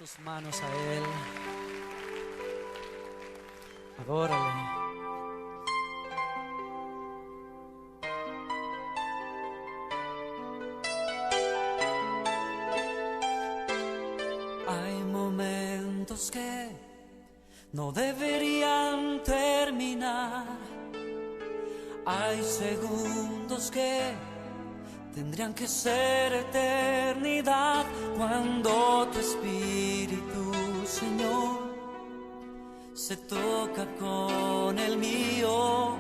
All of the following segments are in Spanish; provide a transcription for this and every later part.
tus manos a Él. Adórale. Hay momentos que no deberían terminar. Hay segundos que tendrían que ser eternidad cuando tu espíritu, Señor, se toca con el mío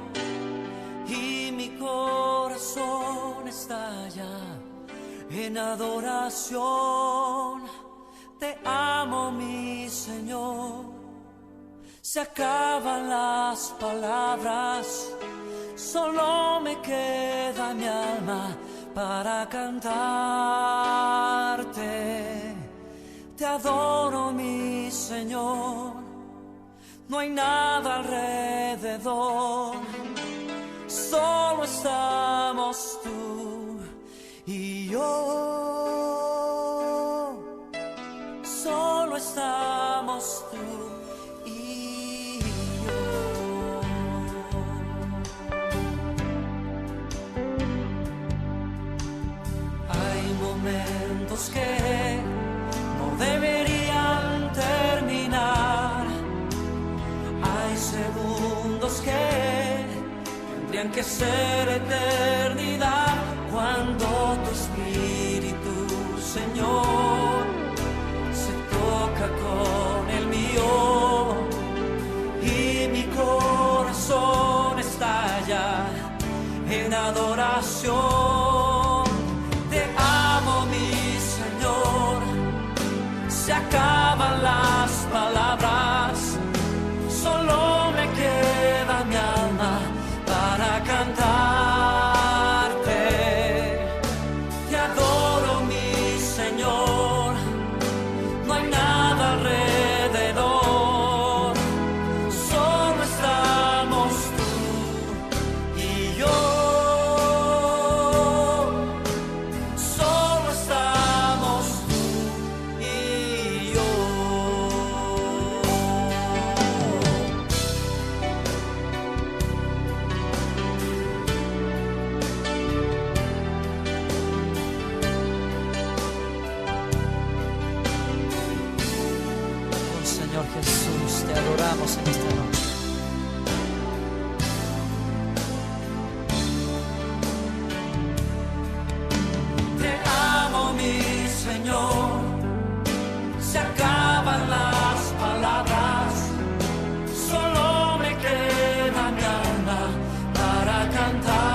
y mi corazón estalla en adoración. Te amo, mi Señor. Se acaban las palabras, solo me queda mi alma para cantarte. Te adoro, mi Señor. No hay nada alrededor, solo estamos tú y yo. Solo estamos tú y yo. Hay momentos que no deberían terminar. Hay segundos que tendrían que ser eternidad cuando tu espíritu, Señor, se toca con el mío y mi corazón estalla en adoración. Te amo, mi Señor. Se acaban las palabras, solo me queda mi alma para cantarte. Te adoro, mi Señor. No hay nada alrededor, solo estamos tú y yo. Solo estamos tú y yo. Oh Señor Jesús, te adoramos en esta noche. Te amo, mi Señor. Se acaban las palabras, solo me queda mi alma para cantarte.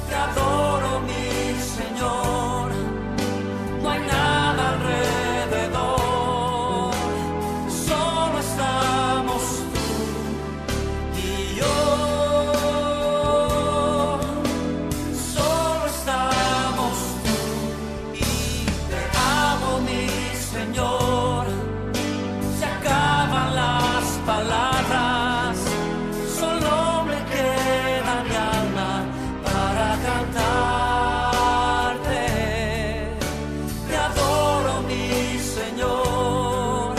Te adoro, mi Señor. No hay nada alrededor, solo estamos tú y yo. Solo estamos tú y te amo, mi Señor. Se acaban las palabras, solo me queda mi alma para cantarte. Te adoro, mi Señor.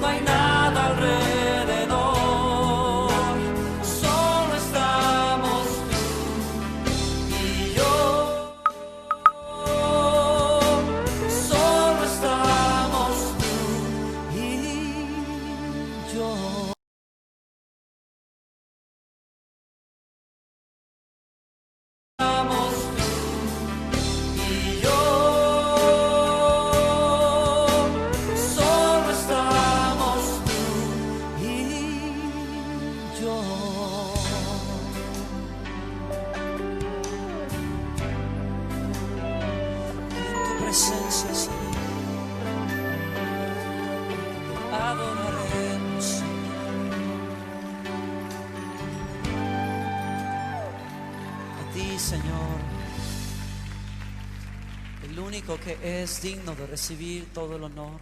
No hay nada alrededor, solo estamos tú y yo. Solo estamos tú y yo. Estamos tú y yo. Solo estamos tú y yo. En tu presencia, Señor, adoraremos, a ti, Señor, el único que es digno de recibir todo el honor.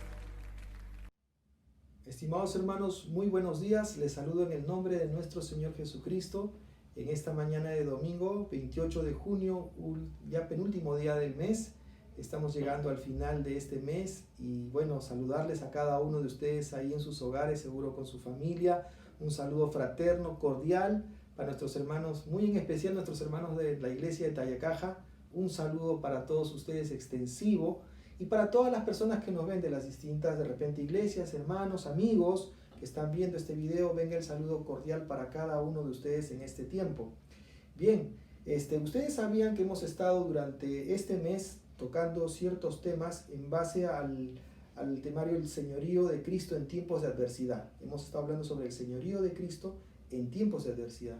Estimados hermanos, muy buenos días. Les saludo en el nombre de nuestro Señor Jesucristo en esta mañana de domingo 28 de junio, ya penúltimo día del mes. Estamos llegando al final de este mes y bueno, saludarles a cada uno de ustedes ahí en sus hogares, seguro con su familia. Un saludo fraterno, cordial para nuestros hermanos, muy en especial nuestros hermanos de la iglesia de Tayacaja. Un saludo para todos ustedes extensivo y para todas las personas que nos ven de las distintas, de repente, iglesias, hermanos, amigos que están viendo este video. Venga el saludo cordial para cada uno de ustedes en este tiempo. Bien, ustedes sabían que hemos estado durante este mes tocando ciertos temas en base al temario El señorío de Cristo en tiempos de adversidad. Hemos estado hablando sobre el señorío de Cristo en tiempos de adversidad.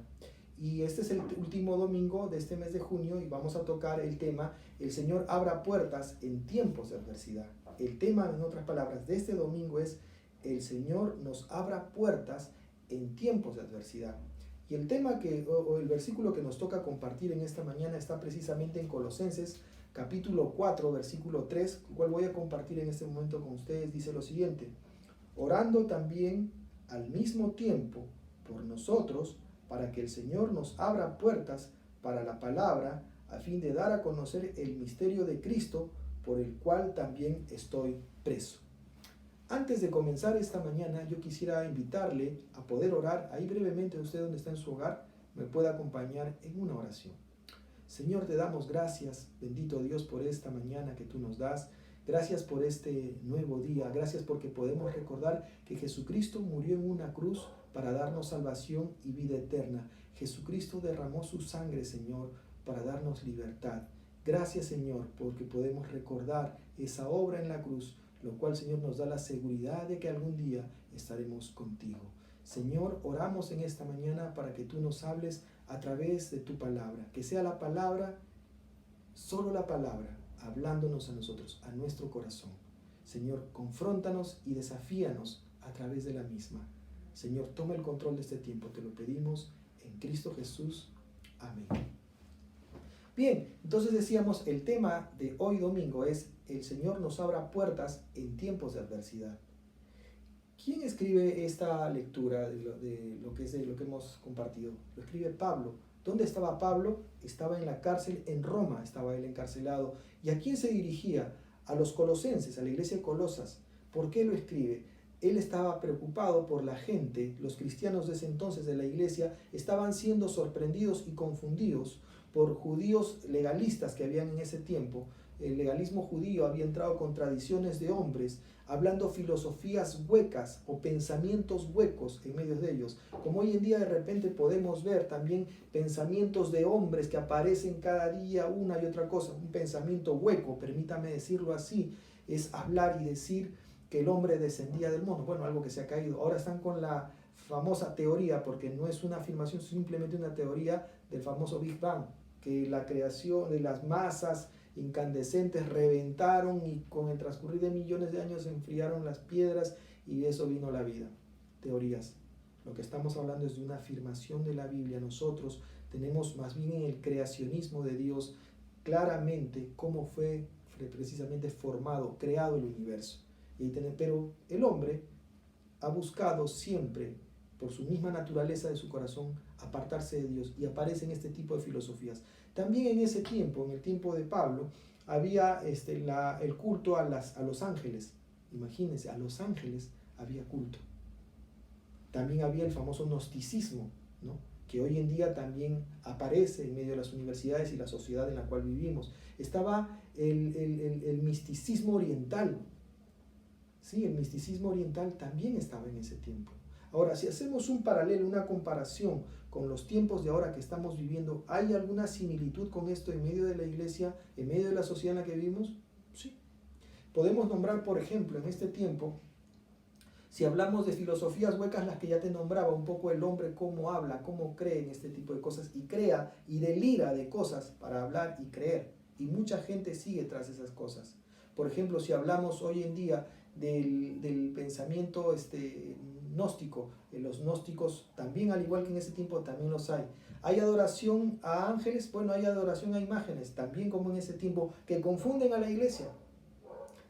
Y este es el último domingo de este mes de junio y vamos a tocar el tema El Señor abra puertas en tiempos de adversidad. El tema, en otras palabras, de este domingo es El Señor nos abra puertas en tiempos de adversidad. Y el tema o el versículo que nos toca compartir en esta mañana está precisamente en Colosenses capítulo 4, versículo 3, el cual voy a compartir en este momento con ustedes. Dice lo siguiente: orando también al mismo tiempo por nosotros, para que el Señor nos abra puertas para la palabra, a fin de dar a conocer el misterio de Cristo, por el cual también estoy preso. Antes de comenzar esta mañana, yo quisiera invitarle a poder orar. Ahí brevemente, usted donde está en su hogar, me puede acompañar en una oración. Señor, te damos gracias, bendito Dios, por esta mañana que tú nos das. Gracias por este nuevo día. Gracias porque podemos recordar que Jesucristo murió en una cruz para darnos salvación y vida eterna. Jesucristo derramó su sangre, Señor, para darnos libertad. Gracias, Señor, porque podemos recordar esa obra en la cruz, lo cual, Señor, nos da la seguridad de que algún día estaremos contigo. Señor, oramos en esta mañana para que tú nos hables a través de tu palabra, que sea la palabra, solo la palabra, hablándonos a nosotros, a nuestro corazón. Señor, confróntanos y desafíanos a través de la misma. Señor, toma el control de este tiempo, te lo pedimos en Cristo Jesús. Amén. Bien, entonces decíamos, el tema de hoy domingo es El Señor nos abra puertas en tiempos de adversidad. ¿Quién escribe esta lectura de lo que hemos compartido? Lo escribe Pablo. ¿Dónde estaba Pablo? Estaba en la cárcel en Roma, estaba él encarcelado. ¿Y a quién se dirigía? A los colosenses, a la iglesia de Colosas. ¿Por qué lo escribe? Él estaba preocupado por la gente. Los cristianos de ese entonces de la iglesia estaban siendo sorprendidos y confundidos por judíos legalistas que habían en ese tiempo. El legalismo judío había entrado con tradiciones de hombres, hablando filosofías huecas o pensamientos huecos en medio de ellos. Como hoy en día de repente podemos ver también pensamientos de hombres que aparecen cada día una y otra cosa. Un pensamiento hueco, permítame decirlo así, es hablar y decir que el hombre descendía del mono. Bueno, algo que se ha caído. Ahora están con la famosa teoría, porque no es una afirmación, simplemente una teoría del famoso Big Bang, que la creación de las masas incandescentes reventaron y con el transcurrir de millones de años se enfriaron las piedras y de eso vino la vida. Teorías. Lo que estamos hablando es de una afirmación de la Biblia. Nosotros tenemos más bien en el creacionismo de Dios claramente cómo fue precisamente formado, creado el universo. Pero el hombre ha buscado siempre, por su misma naturaleza de su corazón, apartarse de Dios, y aparecen este tipo de filosofías. También en ese tiempo, en el tiempo de Pablo, había el culto a los ángeles. Imagínense, a los ángeles había culto. También había el famoso gnosticismo, ¿no?, que hoy en día también aparece en medio de las universidades y la sociedad en la cual vivimos. Estaba el misticismo oriental. Sí, el misticismo oriental también estaba en ese tiempo. Ahora, si hacemos un paralelo, una comparación con los tiempos de ahora que estamos viviendo, ¿hay alguna similitud con esto en medio de la iglesia, en medio de la sociedad en la que vivimos? Sí. Podemos nombrar, por ejemplo, en este tiempo, si hablamos de filosofías huecas, las que ya te nombraba, un poco el hombre cómo habla, cómo cree en este tipo de cosas, y crea y delira de cosas para hablar y creer. Y mucha gente sigue tras esas cosas. Por ejemplo, si hablamos hoy en día del pensamiento gnóstico, los gnósticos también, al igual que en ese tiempo, también los hay. ¿Hay adoración a ángeles? Bueno, hay adoración a imágenes, también como en ese tiempo, que confunden a la iglesia.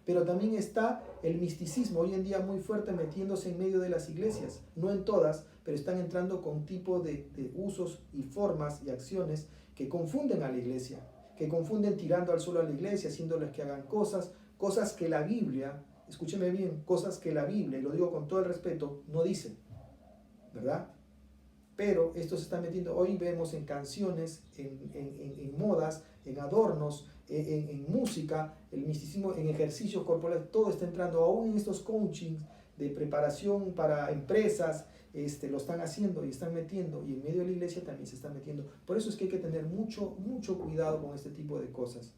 Pero también está el misticismo, hoy en día muy fuerte, metiéndose en medio de las iglesias. No en todas, pero están entrando con tipo de usos y formas y acciones que confunden a la iglesia. que confunden tirando al suelo a la iglesia, haciéndoles que hagan cosas que la Biblia, escúcheme bien, cosas que la Biblia, y lo digo con todo el respeto, no dice, ¿verdad? Pero esto se está metiendo, hoy vemos en canciones, en modas, en adornos, en música, el misticismo, en ejercicios corporales, todo está entrando, aún en estos coachings de preparación para empresas, lo están haciendo y están metiendo, y en medio de la iglesia también se están metiendo. Por eso es que hay que tener mucho cuidado con este tipo de cosas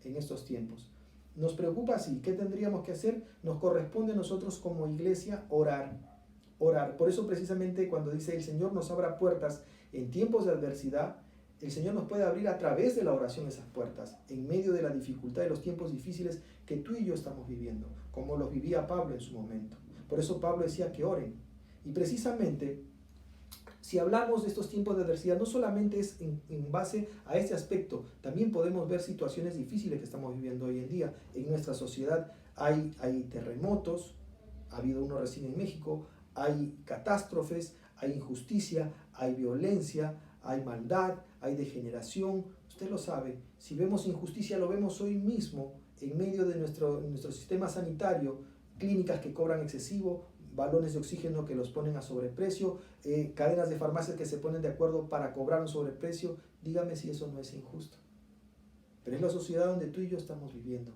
en estos tiempos. Nos preocupa así, ¿qué tendríamos que hacer? Nos corresponde a nosotros como iglesia orar. Por eso precisamente cuando dice el Señor nos abra puertas en tiempos de adversidad, el Señor nos puede abrir a través de la oración esas puertas, en medio de la dificultad de los tiempos difíciles que tú y yo estamos viviendo, como los vivía Pablo en su momento. Por eso Pablo decía que oren. Y precisamente, si hablamos de estos tiempos de adversidad, no solamente es en base a este aspecto, también podemos ver situaciones difíciles que estamos viviendo hoy en día. En nuestra sociedad hay terremotos, ha habido uno recién en México, hay catástrofes, hay injusticia, hay violencia, hay maldad, hay degeneración. Usted lo sabe, si vemos injusticia lo vemos hoy mismo en medio de nuestro sistema sanitario, clínicas que cobran excesivo, balones de oxígeno que los ponen a sobreprecio, cadenas de farmacias que se ponen de acuerdo para cobrar un sobreprecio. Dígame si eso no es injusto. Pero es la sociedad donde tú y yo estamos viviendo,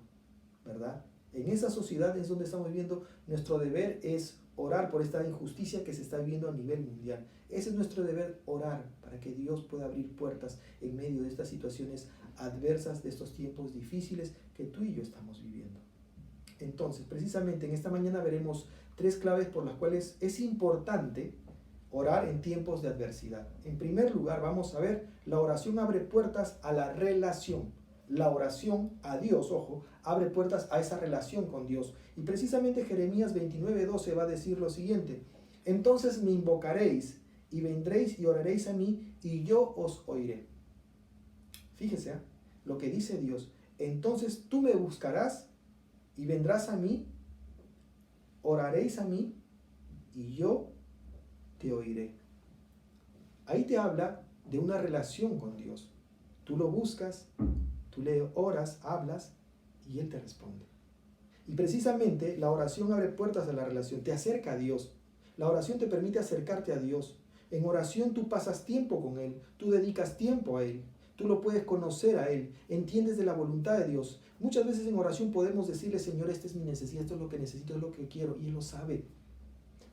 ¿verdad? En esa sociedad es donde estamos viviendo. Nuestro deber es orar por esta injusticia que se está viviendo a nivel mundial. Ese es nuestro deber, orar para que Dios pueda abrir puertas en medio de estas situaciones adversas, de estos tiempos difíciles que tú y yo estamos viviendo. Entonces, precisamente en esta mañana veremos 3 claves por las cuales es importante orar en tiempos de adversidad. En primer lugar, vamos a ver, la oración abre puertas a la relación. La oración a Dios, ojo, abre puertas a esa relación con Dios. Y precisamente Jeremías 29:12 va a decir lo siguiente: entonces me invocaréis y vendréis y oraréis a mí y yo os oiré. Fíjese, lo que dice Dios. Entonces tú me buscarás y vendrás a mí, oraréis a mí y yo te oiré. Ahí te habla de una relación con Dios. Tú lo buscas, tú le oras, hablas y Él te responde. Y precisamente la oración abre puertas a la relación, te acerca a Dios. La oración te permite acercarte a Dios. En oración tú pasas tiempo con Él, tú dedicas tiempo a Él, tú lo puedes conocer a Él, entiendes de la voluntad de Dios. Muchas veces en oración podemos decirle: Señor, esta es mi necesidad, esto es lo que necesito, es lo que quiero, y Él lo sabe.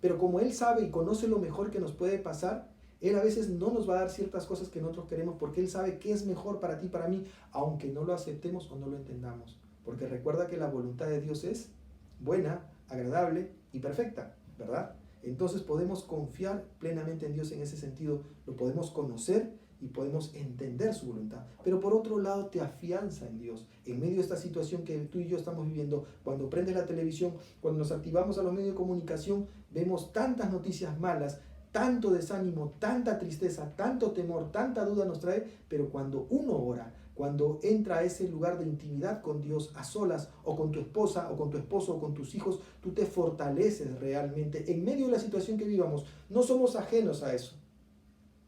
Pero como Él sabe y conoce lo mejor que nos puede pasar, Él a veces no nos va a dar ciertas cosas que nosotros queremos, porque Él sabe qué es mejor para ti, para mí, aunque no lo aceptemos o no lo entendamos. Porque recuerda que la voluntad de Dios es buena, agradable y perfecta, ¿verdad? Entonces podemos confiar plenamente en Dios en ese sentido, lo podemos conocer y podemos entender su voluntad. Pero por otro lado te afianza en Dios. En medio de esta situación que tú y yo estamos viviendo, cuando prendes la televisión, cuando nos activamos a los medios de comunicación, vemos tantas noticias malas, tanto desánimo, tanta tristeza, tanto temor, tanta duda nos trae. Pero cuando uno ora, cuando entra a ese lugar de intimidad con Dios, a solas, o con tu esposa, o con tu esposo, o con tus hijos, tú te fortaleces realmente. En medio de la situación que vivamos, no somos ajenos a eso.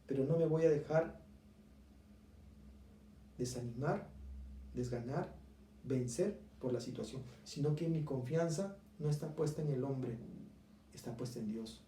Pero no me voy a dejar desanimar, desganar, vencer por la situación, sino que mi confianza no está puesta en el hombre, está puesta en Dios.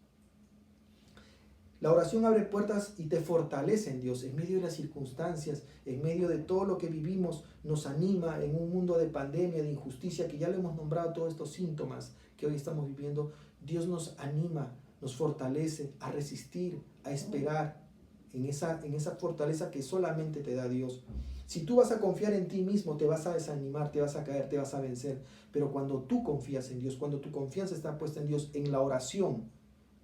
La oración abre puertas y te fortalece en Dios, en medio de las circunstancias, en medio de todo lo que vivimos, nos anima en un mundo de pandemia, de injusticia, que ya le hemos nombrado todos estos síntomas que hoy estamos viviendo. Dios nos anima, nos fortalece a resistir, a esperar en esa fortaleza que solamente te da Dios. Si tú vas a confiar en ti mismo, te vas a desanimar, te vas a caer, te vas a vencer. Pero cuando tú confías en Dios, cuando tu confianza está puesta en Dios, en la oración,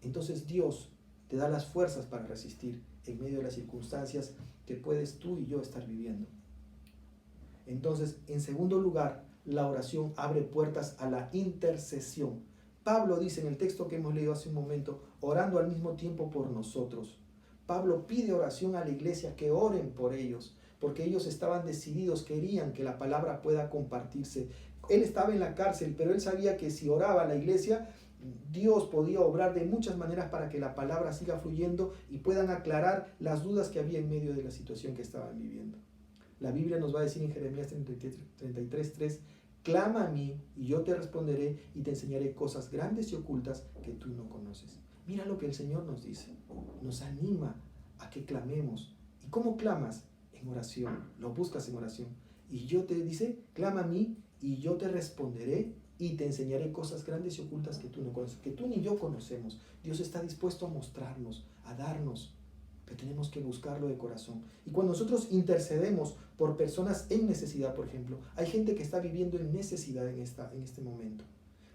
entonces Dios te da las fuerzas para resistir en medio de las circunstancias que puedes tú y yo estar viviendo. Entonces, en segundo lugar, la oración abre puertas a la intercesión. Pablo dice en el texto que hemos leído hace un momento, orando al mismo tiempo por nosotros. Pablo pide oración a la iglesia, que oren por ellos, porque ellos estaban decididos, querían que la palabra pueda compartirse. Él estaba en la cárcel, pero él sabía que si oraba a la iglesia, Dios podía obrar de muchas maneras para que la palabra siga fluyendo y puedan aclarar las dudas que había en medio de la situación que estaban viviendo. La Biblia nos va a decir en Jeremías 33:3, clama a mí y yo te responderé y te enseñaré cosas grandes y ocultas que tú no conoces. Mira lo que el Señor nos dice, nos anima a que clamemos. ¿Y cómo clamas? En oración, lo buscas en oración. Y yo te dice, clama a mí y yo te responderé y te enseñaré cosas grandes y ocultas que tú no conoces, que tú ni yo conocemos. Dios está dispuesto a mostrarnos, a darnos, pero tenemos que buscarlo de corazón. Y cuando nosotros intercedemos por personas en necesidad, por ejemplo, hay gente que está viviendo en necesidad en este momento.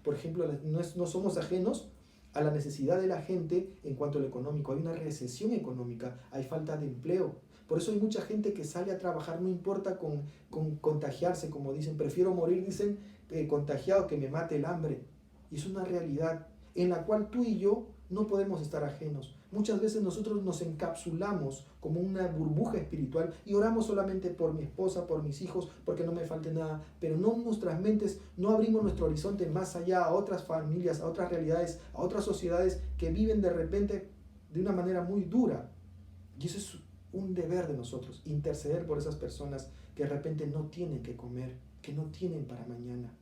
Por ejemplo, no somos ajenos a la necesidad de la gente en cuanto a lo económico. Hay una recesión económica, hay falta de empleo. Por eso hay mucha gente que sale a trabajar, no importa con contagiarse, como dicen, prefiero morir, dicen, contagiado que me mate el hambre. Y es una realidad en la cual tú y yo no podemos estar ajenos. Muchas veces nosotros nos encapsulamos como una burbuja espiritual y oramos solamente por mi esposa, por mis hijos, porque no me falte nada, pero no nuestras mentes, no abrimos nuestro horizonte más allá a otras familias, a otras realidades, a otras sociedades que viven de repente de una manera muy dura. Y eso es un deber de nosotros, interceder por esas personas que de repente no tienen que comer, que no tienen para mañana.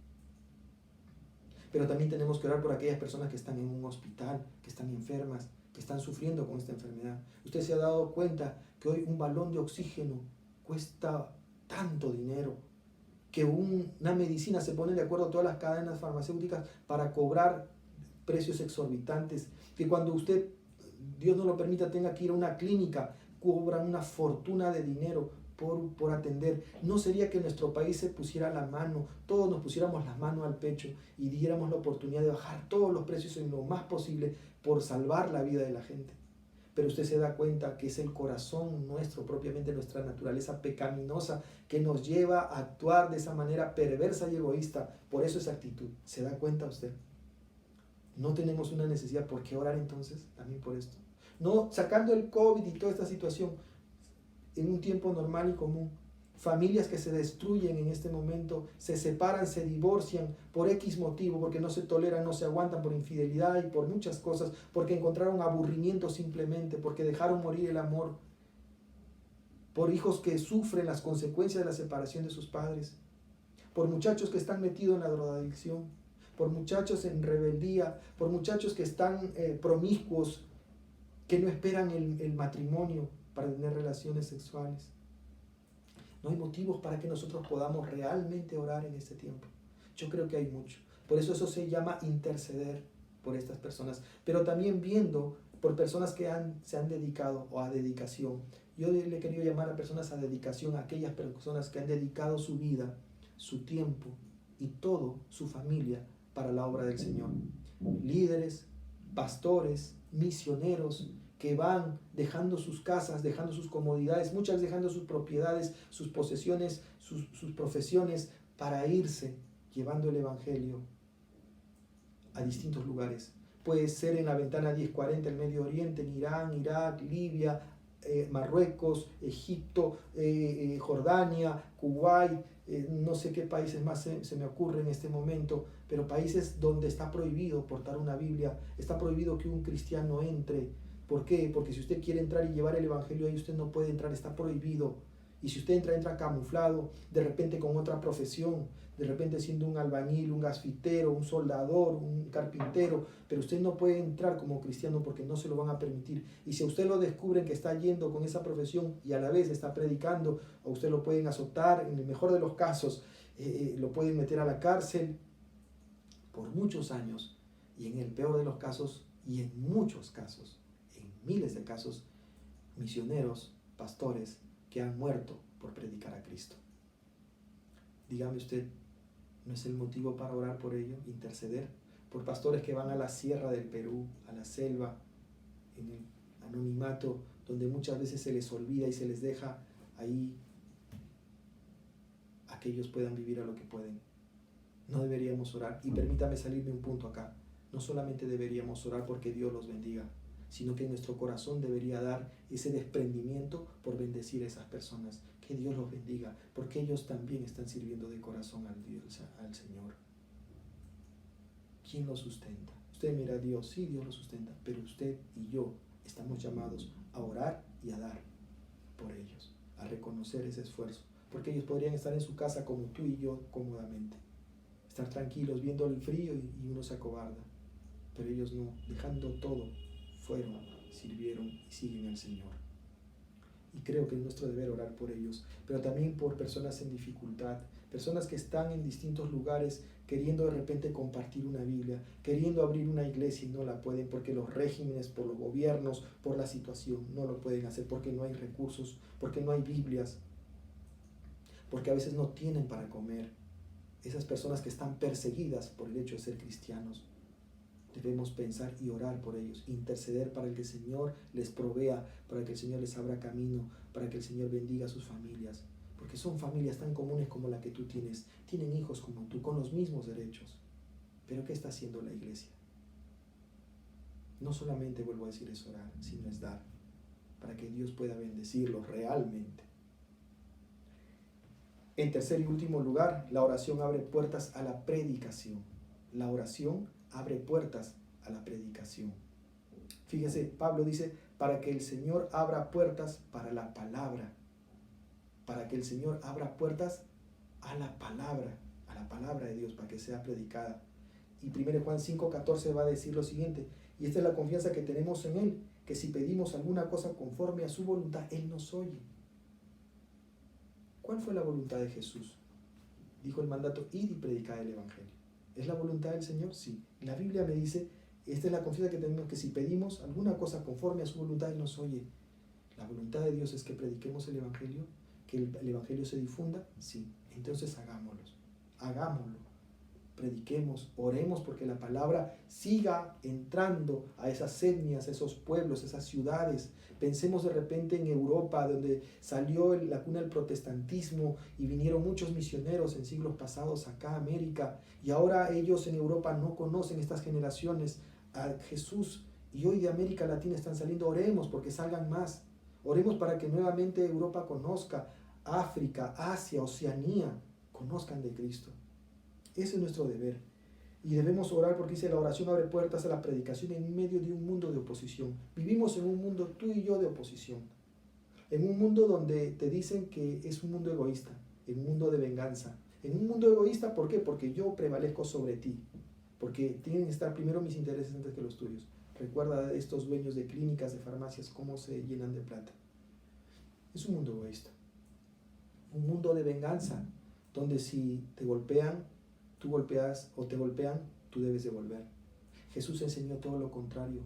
Pero también tenemos que orar por aquellas personas que están en un hospital, que están enfermas, que están sufriendo con esta enfermedad. Usted se ha dado cuenta que hoy un balón de oxígeno cuesta tanto dinero, que una medicina se pone de acuerdo a todas las cadenas farmacéuticas para cobrar precios exorbitantes, que cuando usted, Dios no lo permita, tenga que ir a una clínica, cobran una fortuna de dinero por atender. ¿No sería que nuestro país se pusiera la mano, todos nos pusiéramos las manos al pecho y diéramos la oportunidad de bajar todos los precios en lo más posible por salvar la vida de la gente? Pero usted se da cuenta que es el corazón nuestro, propiamente nuestra naturaleza pecaminosa, que nos lleva a actuar de esa manera perversa y egoísta. Por eso esa actitud. ¿Se da cuenta usted? No tenemos una necesidad. ¿Por qué orar entonces? También por esto. No, sacando el COVID y toda esta situación, en un tiempo normal y común, familias que se destruyen en este momento, se separan, se divorcian por X motivo, porque no se toleran, no se aguantan, por infidelidad y por muchas cosas, porque encontraron aburrimiento simplemente, porque dejaron morir el amor, por hijos que sufren las consecuencias de la separación de sus padres, por muchachos que están metidos en la drogadicción, por muchachos en rebeldía, por muchachos que están promiscuos, que no esperan el matrimonio para tener relaciones sexuales. No hay motivos para que nosotros podamos realmente orar en este tiempo. Yo creo que hay mucho. Por eso se llama interceder por estas personas. Pero también viendo por personas que se han dedicado o a dedicación. Yo le he querido llamar a personas a dedicación, a aquellas personas que han dedicado su vida, su tiempo y todo, su familia, para la obra del Señor. Líderes, pastores, misioneros, que van dejando sus casas, dejando sus comodidades, muchas dejando sus propiedades, sus posesiones, sus profesiones, para irse llevando el Evangelio a distintos lugares. Puede ser en la ventana 1040, el Medio Oriente, en Irán, Irak, Libia, Marruecos, Egipto, Jordania, Kuwait, no sé qué países más se me ocurre en este momento, pero países donde está prohibido portar una Biblia, está prohibido que un cristiano entre. ¿Por qué? Porque si usted quiere entrar y llevar el Evangelio ahí, usted no puede entrar, está prohibido. Y si usted entra camuflado, de repente con otra profesión, de repente siendo un albañil, un gasfitero, un soldador, un carpintero, pero usted no puede entrar como cristiano porque no se lo van a permitir. Y si a usted lo descubren que está yendo con esa profesión y a la vez está predicando, a usted lo pueden azotar, en el mejor de los casos, lo pueden meter a la cárcel por muchos años. Y en el peor de los casos, y en muchos casos, miles de casos, misioneros, pastores que han muerto por predicar a Cristo. Dígame usted, ¿no es el motivo para orar por ello, interceder por pastores que van a la sierra del Perú, a la selva, en el anonimato, donde muchas veces se les olvida y se les deja ahí a que ellos puedan vivir a lo que pueden? No deberíamos orar. Y permítame salirme un punto acá. No solamente deberíamos orar porque Dios los bendiga, sino que nuestro corazón debería dar ese desprendimiento por bendecir a esas personas. Que Dios los bendiga, porque ellos también están sirviendo de corazón al Señor. ¿Quién los sustenta? Usted mira a Dios, sí, Dios los sustenta, pero usted y yo estamos llamados a orar y a dar por ellos, a reconocer ese esfuerzo, porque ellos podrían estar en su casa como tú y yo cómodamente, estar tranquilos viendo el frío y uno se acobarda, pero ellos no, dejando todo, fueron, sirvieron y siguen al Señor. Y creo que es nuestro deber orar por ellos, pero también por personas en dificultad, personas que están en distintos lugares queriendo de repente compartir una Biblia, queriendo abrir una iglesia y no la pueden porque los regímenes, por los gobiernos, por la situación, no lo pueden hacer porque no hay recursos, porque no hay Biblias, porque a veces no tienen para comer. Esas personas que están perseguidas por el hecho de ser cristianos, debemos pensar y orar por ellos, interceder para que el Señor les provea, para que el Señor les abra camino, para que el Señor bendiga a sus familias, porque son familias tan comunes como la que tú tienes, tienen hijos como tú, con los mismos derechos. Pero ¿qué está haciendo la iglesia? No solamente, vuelvo a decir, es orar, sino es dar, para que Dios pueda bendecirlos realmente. En tercer y último lugar, la oración abre puertas a la predicación. La oración abre puertas a la predicación. Fíjese, Pablo dice, para que el Señor abra puertas para la palabra. Para que el Señor abra puertas a la palabra de Dios, para que sea predicada. Y 1 Juan 5:14 va a decir lo siguiente, y esta es la confianza que tenemos en Él, que si pedimos alguna cosa conforme a su voluntad, Él nos oye. ¿Cuál fue la voluntad de Jesús? Dijo el mandato, id y predicad el Evangelio. ¿Es la voluntad del Señor? Sí. La Biblia me dice, esta es la confianza que tenemos, que si pedimos alguna cosa conforme a su voluntad, Él nos oye. La voluntad de Dios es que prediquemos el Evangelio, que el Evangelio se difunda, sí. Entonces hagámoslo. Prediquemos, oremos porque la palabra siga entrando a esas etnias, a esos pueblos, a esas ciudades. Pensemos de repente en Europa, donde salió la cuna del protestantismo y vinieron muchos misioneros en siglos pasados acá a América, y ahora ellos en Europa no conocen, estas generaciones, a Jesús, y hoy de América Latina están saliendo. Oremos porque salgan más. Oremos para que nuevamente Europa conozca, África, Asia, Oceanía, conozcan de Cristo. Ese es nuestro deber. Y debemos orar porque dice, la oración abre puertas a la predicación en medio de un mundo de oposición. Vivimos en un mundo, tú y yo, de oposición. En un mundo donde te dicen que es un mundo egoísta, en un mundo de venganza. En un mundo egoísta, ¿por qué? Porque yo prevalezco sobre ti. Porque tienen que estar primero mis intereses antes que los tuyos. Recuerda a estos dueños de clínicas, de farmacias, cómo se llenan de plata. Es un mundo egoísta. Un mundo de venganza, donde si te golpean, tú golpeas o te golpean, tú debes devolver. Jesús enseñó todo lo contrario.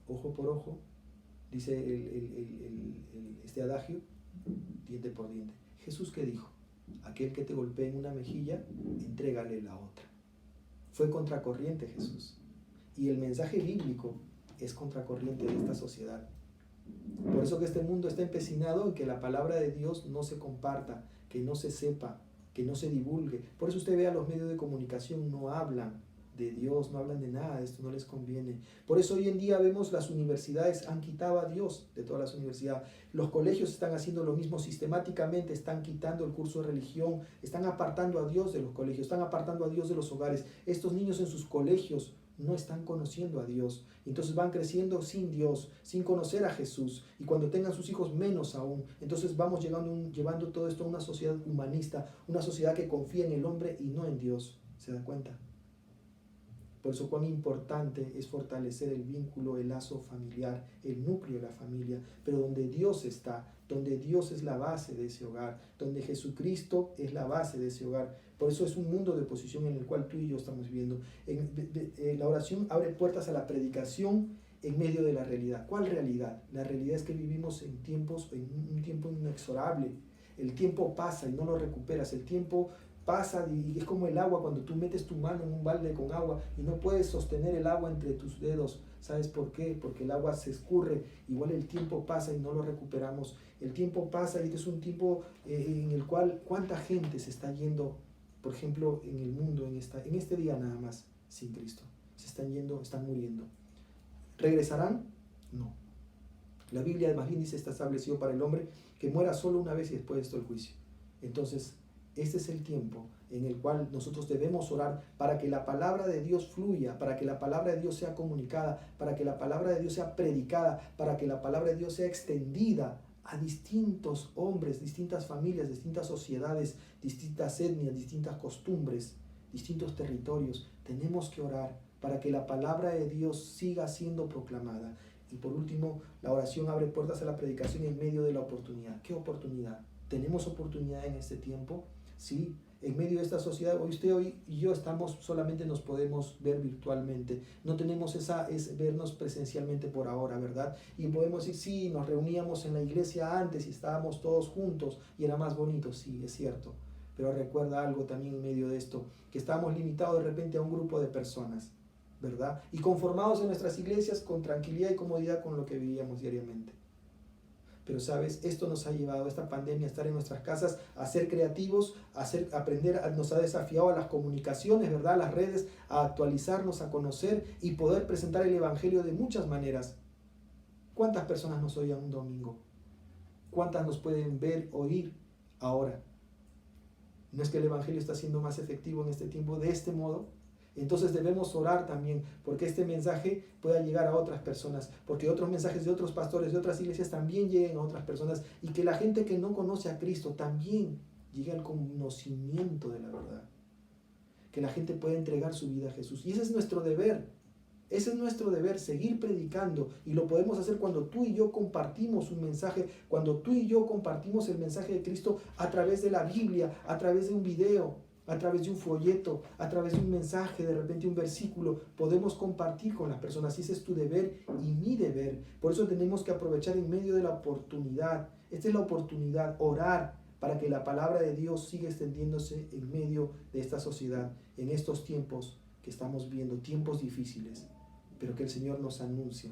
Ojo por ojo, dice este adagio, diente por diente. Jesús, ¿qué dijo? Aquel que te golpee en una mejilla, entrégale la otra. Fue contracorriente Jesús. Y el mensaje bíblico es contracorriente de esta sociedad. Por eso que este mundo está empecinado en que la palabra de Dios no se comparta, que no se sepa, que no se divulgue. Por eso usted ve a los medios de comunicación, no hablan de Dios, no hablan de nada, de esto no les conviene. Por eso hoy en día vemos las universidades han quitado a Dios de todas las universidades. Los colegios están haciendo lo mismo sistemáticamente, están quitando el curso de religión, están apartando a Dios de los colegios, están apartando a Dios de los hogares. Estos niños en sus colegios no están conociendo a Dios, entonces van creciendo sin Dios, sin conocer a Jesús, y cuando tengan sus hijos menos aún. Entonces vamos llevando todo esto a una sociedad humanista, una sociedad que confía en el hombre y no en Dios. ¿Se da cuenta? Por eso cuán importante es fortalecer el vínculo, el lazo familiar, el núcleo de la familia, pero donde Dios está, donde Dios es la base de ese hogar, donde Jesucristo es la base de ese hogar. Por eso es un mundo de oposición en el cual tú y yo estamos viviendo. La oración abre puertas a la predicación en medio de la realidad. ¿Cuál realidad? La realidad es que vivimos en un tiempo inexorable. El tiempo pasa y no lo recuperas. El tiempo pasa y es como el agua cuando tú metes tu mano en un balde con agua y no puedes sostener el agua entre tus dedos. ¿Sabes por qué? Porque el agua se escurre. Igual el tiempo pasa y no lo recuperamos. El tiempo pasa y este es un tiempo en el cual cuánta gente se está yendo, por ejemplo, en el mundo, en este día nada más, sin Cristo. Se están yendo, están muriendo. ¿Regresarán? No. La Biblia más bien dice, está establecido para el hombre que muera solo una vez y después de esto el juicio. Entonces, este es el tiempo en el cual nosotros debemos orar para que la palabra de Dios fluya, para que la palabra de Dios sea comunicada, para que la palabra de Dios sea predicada, para que la palabra de Dios sea extendida a distintos hombres, distintas familias, distintas sociedades, distintas etnias, distintas costumbres, distintos territorios. Tenemos que orar para que la palabra de Dios siga siendo proclamada. Y por último, la oración abre puertas a la predicación en medio de la oportunidad. ¿Qué oportunidad? ¿Tenemos oportunidad en este tiempo? Sí. En medio de esta sociedad, hoy y yo solamente nos podemos ver virtualmente. No tenemos vernos presencialmente por ahora, ¿verdad? Y podemos decir, sí, nos reuníamos en la iglesia antes y estábamos todos juntos y era más bonito. Sí, es cierto. Pero recuerda algo también en medio de esto, que estábamos limitados de repente a un grupo de personas, ¿verdad? Y conformados en nuestras iglesias con tranquilidad y comodidad con lo que vivíamos diariamente. Pero sabes, esto nos ha llevado, esta pandemia, a estar en nuestras casas, a ser creativos, nos ha desafiado a las comunicaciones, ¿verdad? A las redes, a actualizarnos, a conocer y poder presentar el evangelio de muchas maneras. ¿Cuántas personas nos oyen un domingo? ¿Cuántas nos pueden ver, oír ahora? ¿No es que el evangelio está siendo más efectivo en este tiempo de este modo? Entonces debemos orar también porque este mensaje pueda llegar a otras personas, porque otros mensajes de otros pastores, de otras iglesias también lleguen a otras personas y que la gente que no conoce a Cristo también llegue al conocimiento de la verdad. Que la gente pueda entregar su vida a Jesús. Y ese es nuestro deber. Ese es nuestro deber, seguir predicando. Y lo podemos hacer cuando tú y yo compartimos un mensaje, cuando tú y yo compartimos el mensaje de Cristo a través de la Biblia, a través de un video, a través de un folleto, a través de un mensaje, de repente un versículo, podemos compartir con las personas. Y ese es tu deber y mi deber. Por eso tenemos que aprovechar en medio de la oportunidad. Esta es la oportunidad, orar para que la palabra de Dios siga extendiéndose en medio de esta sociedad, en estos tiempos que estamos viendo, tiempos difíciles, pero que el Señor nos anuncia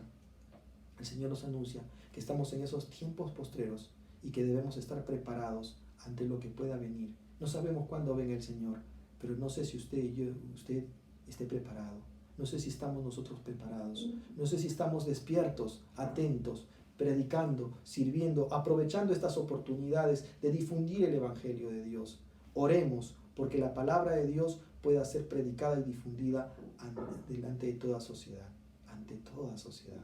que estamos en esos tiempos postreros y que debemos estar preparados ante lo que pueda venir. No sabemos cuándo venga el Señor, pero no sé si usted esté preparado. No sé si estamos nosotros preparados. No sé si estamos despiertos, atentos, predicando, sirviendo, aprovechando estas oportunidades de difundir el Evangelio de Dios. Oremos porque la palabra de Dios pueda ser predicada y difundida delante de toda sociedad. Ante toda sociedad.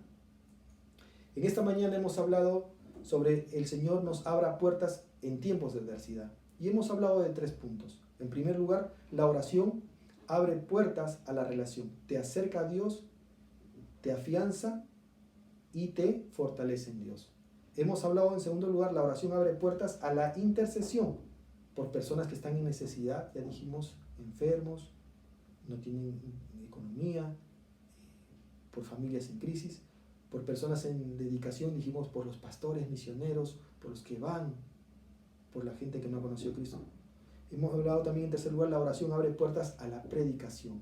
En esta mañana hemos hablado sobre el Señor nos abra puertas en tiempos de adversidad. Y hemos hablado de 3 puntos. En primer lugar, la oración abre puertas a la relación. Te acerca a Dios, te afianza y te fortalece en Dios. Hemos hablado en segundo lugar, la oración abre puertas a la intercesión por personas que están en necesidad, ya dijimos, enfermos, no tienen economía, por familias en crisis, por personas en dedicación, dijimos, por los pastores, misioneros, por los que van, por la gente que no ha conocido a Cristo. Hemos hablado también en tercer lugar, la oración abre puertas a la predicación.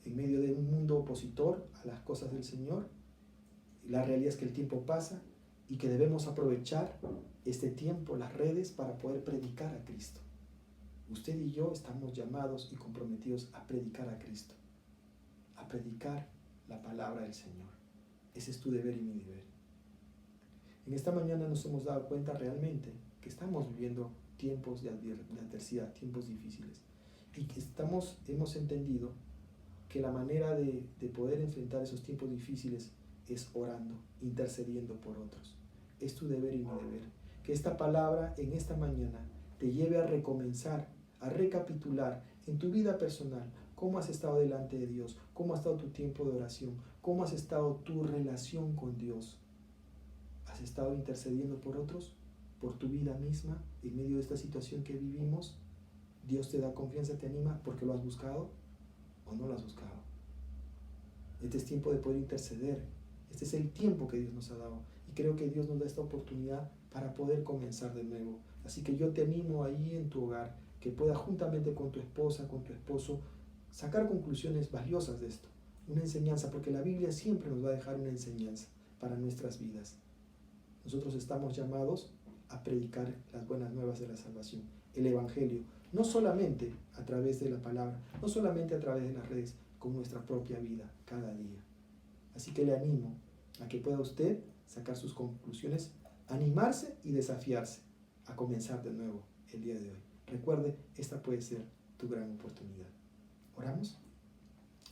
En medio de un mundo opositor a las cosas del Señor, la realidad es que el tiempo pasa y que debemos aprovechar este tiempo, las redes, para poder predicar a Cristo. Usted y yo estamos llamados y comprometidos a predicar a Cristo, a predicar la palabra del Señor. Ese es tu deber y mi deber. En esta mañana nos hemos dado cuenta realmente que estamos viviendo tiempos de adversidad, tiempos difíciles, y que hemos entendido que la manera de poder enfrentar esos tiempos difíciles es orando, intercediendo por otros. Es tu deber y mi deber. Que esta palabra en esta mañana te lleve a recomenzar, a recapitular en tu vida personal cómo has estado delante de Dios, cómo ha estado tu tiempo de oración, cómo has estado tu relación con Dios. ¿Has estado intercediendo por otros? ¿Por tu vida misma en medio de esta situación que vivimos? ¿Dios te da confianza, te anima porque lo has buscado o no lo has buscado? Este es tiempo de poder interceder. Este es el tiempo que Dios nos ha dado. Y creo que Dios nos da esta oportunidad para poder comenzar de nuevo. Así que yo te animo ahí en tu hogar, que puedas juntamente con tu esposa, con tu esposo, sacar conclusiones valiosas de esto. Una enseñanza, porque la Biblia siempre nos va a dejar una enseñanza para nuestras vidas. Nosotros estamos llamados a predicar las buenas nuevas de la salvación, el Evangelio, no solamente a través de la palabra, no solamente a través de las redes, con nuestra propia vida, cada día. Así que le animo a que pueda usted sacar sus conclusiones, animarse y desafiarse a comenzar de nuevo el día de hoy. Recuerde, esta puede ser tu gran oportunidad. ¿Oramos?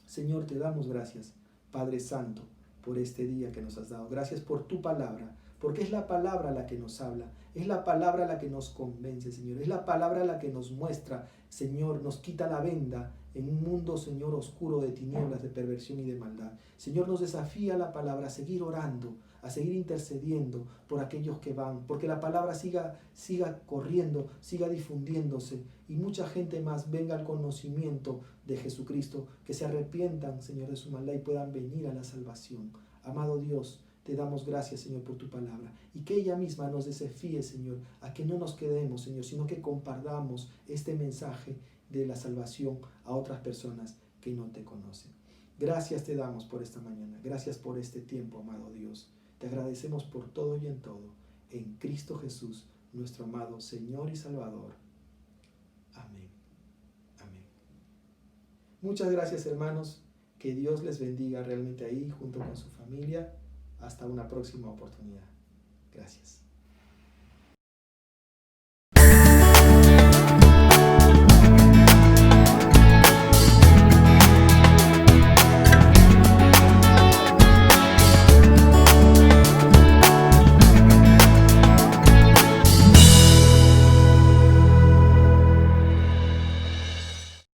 Señor, te damos gracias, Padre Santo, por este día que nos has dado. Gracias por tu palabra, porque es la palabra la que nos habla, es la palabra la que nos convence, Señor, es la palabra la que nos muestra, Señor, nos quita la venda en un mundo, Señor, oscuro de tinieblas, de perversión y de maldad. Señor, nos desafía la palabra a seguir orando, a seguir intercediendo por aquellos que van, porque la palabra siga corriendo, siga difundiéndose y mucha gente más venga al conocimiento de Jesucristo, que se arrepientan, Señor, de su maldad y puedan venir a la salvación. Amado Dios, te damos gracias, Señor, por tu palabra y que ella misma nos desafíe, Señor, a que no nos quedemos, Señor, sino que compartamos este mensaje de la salvación a otras personas que no te conocen. Gracias te damos por esta mañana, gracias por este tiempo, amado Dios. Te agradecemos por todo y en todo, en Cristo Jesús, nuestro amado Señor y Salvador. Amén. Amén. Muchas gracias, hermanos. Que Dios les bendiga realmente ahí junto con su familia. Hasta una próxima oportunidad. Gracias.